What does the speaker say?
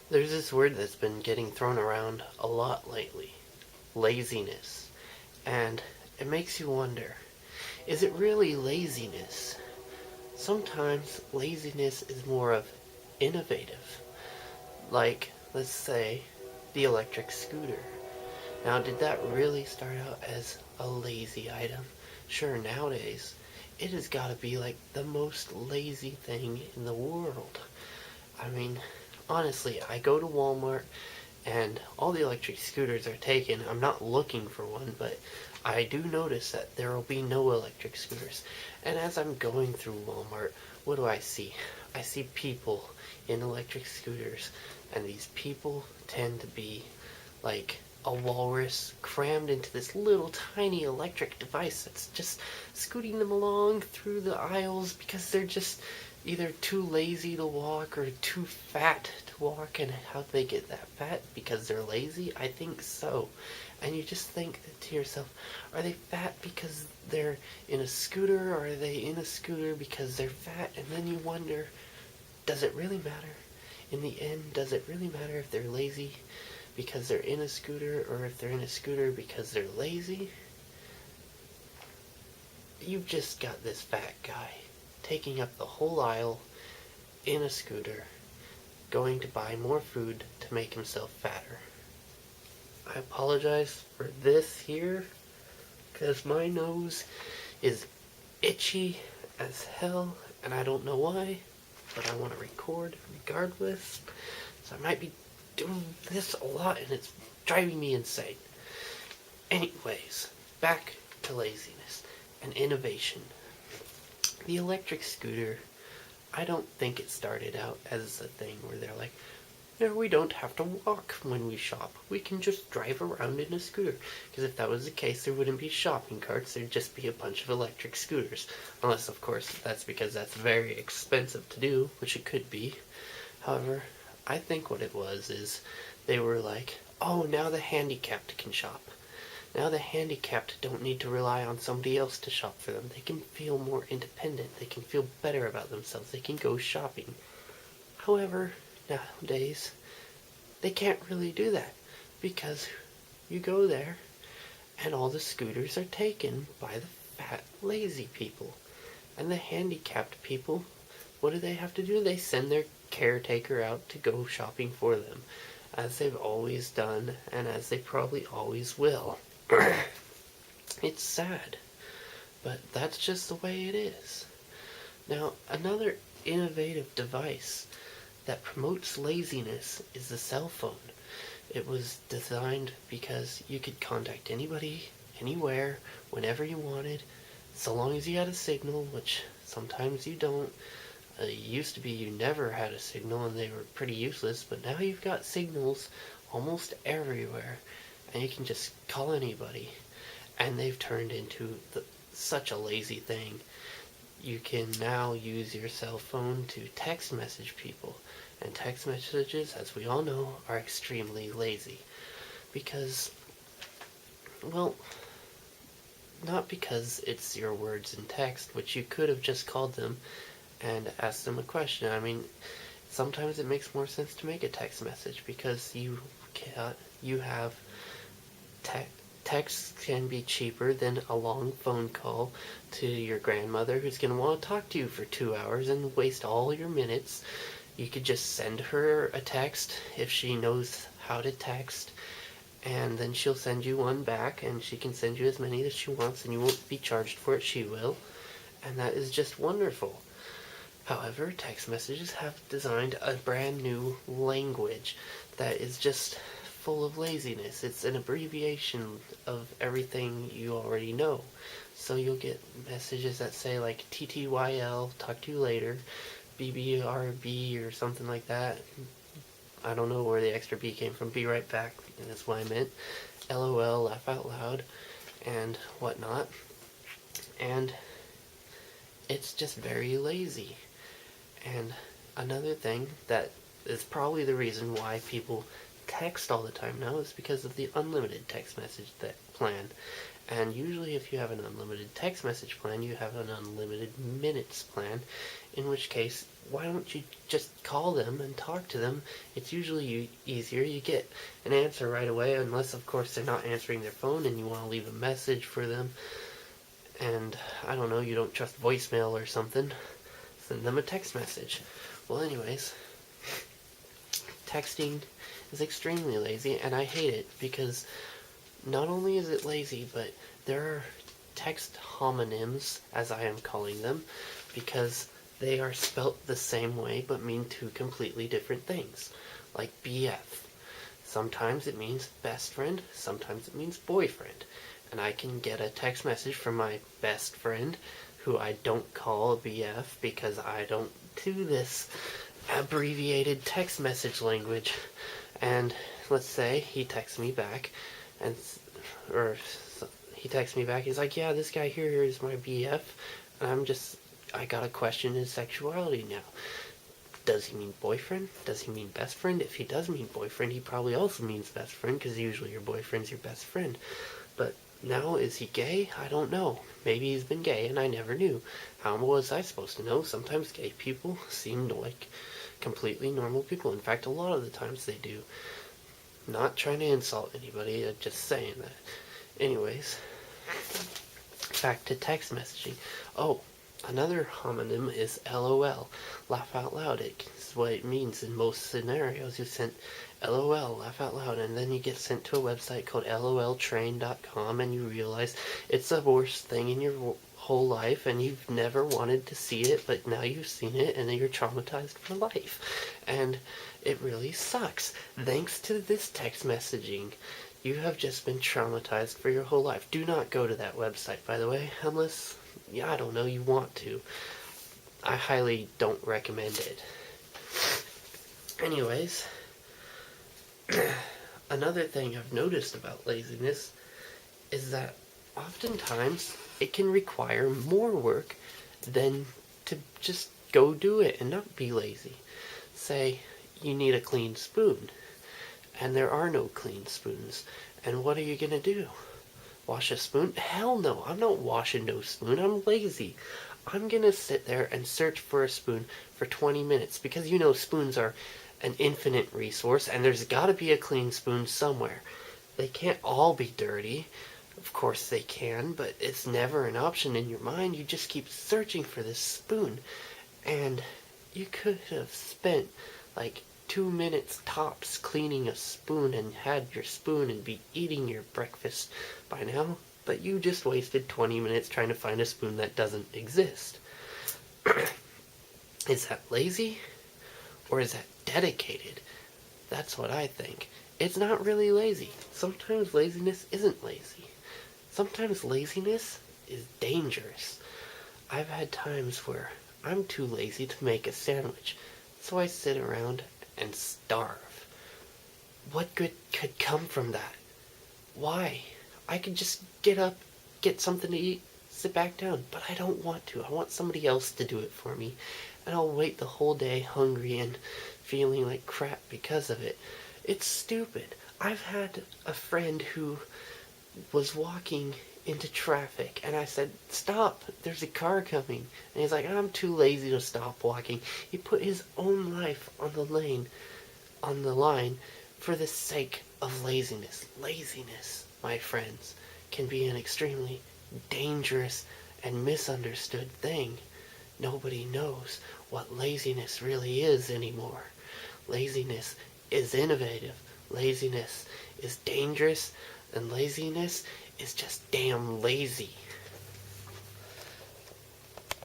There's this word that's been getting thrown around a lot lately, laziness. And it makes you wonder, is it really laziness? Sometimes laziness is more of innovative. Like, let's say, the electric scooter. Now, did that really start out as a lazy item? Sure, nowadays, it has got to be like the most lazy thing in the world. I mean, honestly, I go to Walmart and all the electric scooters are taken. I'm not looking for one, but I do notice that there will be no electric scooters. And as I'm going through Walmart, what do I see? I see people in electric scooters, and these people tend to be like a walrus crammed into this little tiny electric device that's just scooting them along through the aisles because they're just either too lazy to walk or too fat to walk. And how do they get that fat? Because they're lazy? I think so. And you just think to yourself, are they fat because they're in a scooter, or are they in a scooter because they're fat? And then you wonder, does it really matter? In the end, does it really matter if they're lazy because they're in a scooter, or if they're in a scooter because they're lazy? You've just got this fat guy taking up the whole aisle in a scooter, going to buy more food to make himself fatter. I apologize for this here, because my nose is itchy as hell, and I don't know why, but I want to record regardless. So I might be doing this a lot, and it's driving me insane. Anyways, back to laziness and innovation. The electric scooter, I don't think it started out as a thing where they're like, no, we don't have to walk when we shop. We can just drive around in a scooter. Because if that was the case, there wouldn't be shopping carts. There'd just be a bunch of electric scooters. Unless, of course, that's because that's very expensive to do, which it could be. However, I think what it was is they were like, oh, now the handicapped can shop. Now the handicapped don't need to rely on somebody else to shop for them. They can feel more independent. They can feel better about themselves. They can go shopping. However, nowadays, they can't really do that because you go there and all the scooters are taken by the fat, lazy people. And the handicapped people, what do they have to do? They send their caretaker out to go shopping for them, as they've always done and as they probably always will. It's sad, but that's just the way it is. Now, another innovative device that promotes laziness is the cell phone. It was designed because you could contact anybody, anywhere, whenever you wanted, so long as you had a signal, which sometimes you don't. It used to be you never had a signal and they were pretty useless, but now you've got signals almost everywhere, and you can just call anybody. And they've turned into such a lazy thing. You can now use your cell phone to text message people. And text messages, as we all know, are extremely lazy. Because, well, not because it's your words in text, which you could have just called them and asked them a question. I mean, sometimes it makes more sense to make a text message because you have text can be cheaper than a long phone call to your grandmother who's going to want to talk to you for 2 hours and waste all your minutes. You could just send her a text if she knows how to text, and then she'll send you one back, and she can send you as many as she wants, and you won't be charged for it, she will. And that is just wonderful. However, text messages have designed a brand new language that is just full of laziness. It's an abbreviation of everything you already know. So you'll get messages that say like TTYL, talk to you later, BBRB or something like that. I don't know where the extra B came from. Be right back, and that's what I meant. LOL, laugh out loud, and whatnot. And it's just very lazy. And another thing that is probably the reason why people text all the time now is because of the unlimited text message plan. And usually if you have an unlimited text message plan, you have an unlimited minutes plan, in which case, why don't you just call them and talk to them? It's usually easier. You get an answer right away, unless, of course, they're not answering their phone and you want to leave a message for them. And, I don't know, you don't trust voicemail or something. Send them a text message. Well, anyways, texting is extremely lazy, and I hate it because not only is it lazy, but there are text homonyms, as I am calling them, because they are spelt the same way but mean two completely different things. Like BF. Sometimes it means best friend, sometimes it means boyfriend. And I can get a text message from my best friend, who I don't call a BF because I don't do this abbreviated text message language. And let's say he texts me back, he's like, yeah, this guy here is my BF, and I gotta question his sexuality now. Does he mean boyfriend? Does he mean best friend? If he does mean boyfriend, he probably also means best friend, because usually your boyfriend's your best friend. But now, is he gay? I don't know. Maybe he's been gay and I never knew. How was I supposed to know? Sometimes gay people seem like completely normal people. In fact, a lot of the times they do. Not trying to insult anybody, just saying that. Anyways, back to text messaging. Oh, another homonym is LOL, laugh out loud. It's what it means in most scenarios. You sent LOL, laugh out loud, and then you get sent to a website called loltrain.com, and you realize it's the worst thing in your whole life, and you've never wanted to see it, but now you've seen it, and then you're traumatized for life. And it really sucks. Thanks to this text messaging, you have just been traumatized for your whole life. Do not go to that website, by the way, unless, I don't know, you want to. I highly don't recommend it. Anyways, another thing I've noticed about laziness is that oftentimes it can require more work than to just go do it and not be lazy. Say you need a clean spoon, and there are no clean spoons, and what are you gonna do? Wash a spoon? Hell no, I'm not washing no spoon. I'm lazy. I'm gonna sit there and search for a spoon for 20 minutes, because spoons are an infinite resource, and there's gotta be a clean spoon somewhere. They can't all be dirty. Of course they can, but it's never an option in your mind. You just keep searching for this spoon. And you could have spent like 2 minutes tops cleaning a spoon and had your spoon and be eating your breakfast by now, but you just wasted 20 minutes trying to find a spoon that doesn't exist. Is that lazy? Or is that dedicated? That's what I think. It's not really lazy. Sometimes laziness isn't lazy. Sometimes laziness is dangerous. I've had times where I'm too lazy to make a sandwich, so I sit around and starve. What good could come from that? Why? I could just get up, get something to eat, sit back down, but I don't want to. I want somebody else to do it for me, and I'll wait the whole day hungry and feeling like crap because of it. It's stupid. I've had a friend who was walking into traffic, and I said, stop, there's a car coming. And he's like, I'm too lazy to stop walking. He put his own life on the line for the sake of laziness. Laziness, my friends, can be an extremely dangerous and misunderstood thing. Nobody knows what laziness really is anymore. Laziness is innovative. Laziness is dangerous. And laziness is just damn lazy.